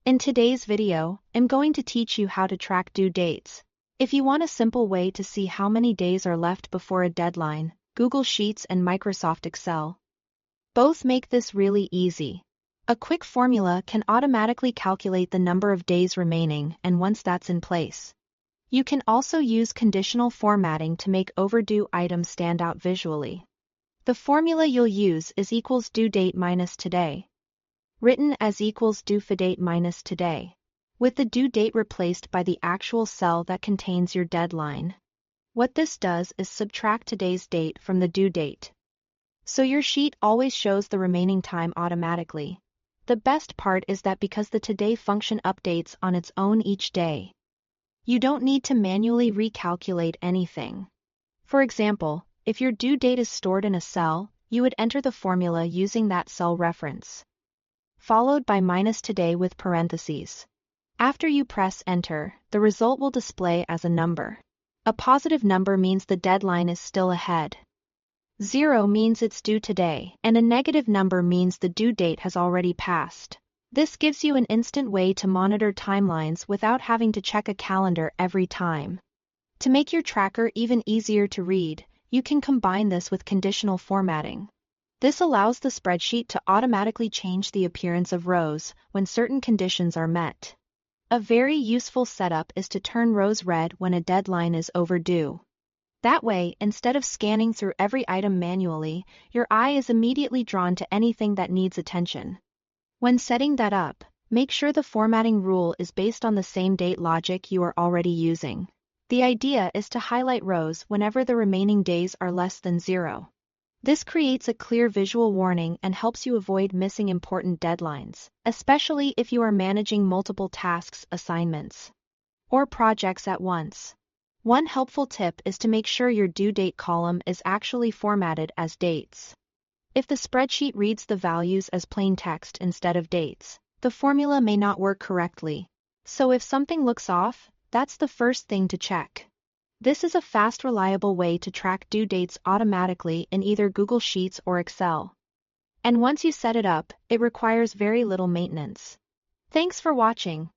In today's video, I'm going to teach you how to track due dates. If you want a simple way to see how many days are left before a deadline, Google Sheets and Microsoft Excel both make this really easy. A quick formula can automatically calculate the number of days remaining, and once that's in place, you can also use conditional formatting to make overdue items stand out visually. The formula you'll use is equals due date minus today, written as equals due date minus today, with the due date replaced by the actual cell that contains your deadline. What this does is subtract today's date from the due date, so your sheet always shows the remaining time automatically. The best part is that because the today function updates on its own each day, you don't need to manually recalculate anything. For example, if your due date is stored in a cell, you would enter the formula using that cell reference, followed by minus today with parentheses. After you press enter, the result will display as a number. A positive number means the deadline is still ahead. 0 means it's due today, and a negative number means the due date has already passed. This gives you an instant way to monitor timelines without having to check a calendar every time. To make your tracker even easier to read, you can combine this with conditional formatting. This allows the spreadsheet to automatically change the appearance of rows when certain conditions are met. A very useful setup is to turn rows red when a deadline is overdue. That way, instead of scanning through every item manually, your eye is immediately drawn to anything that needs attention. When setting that up, make sure the formatting rule is based on the same date logic you are already using. The idea is to highlight rows whenever the remaining days are less than 0. This creates a clear visual warning and helps you avoid missing important deadlines, especially if you are managing multiple tasks, assignments, or projects at once. One helpful tip is to make sure your due date column is actually formatted as dates. If the spreadsheet reads the values as plain text instead of dates, the formula may not work correctly. So if something looks off, that's the first thing to check. This is a fast, reliable way to track due dates automatically in either Google Sheets or Excel. And once you set it up, it requires very little maintenance. Thanks for watching.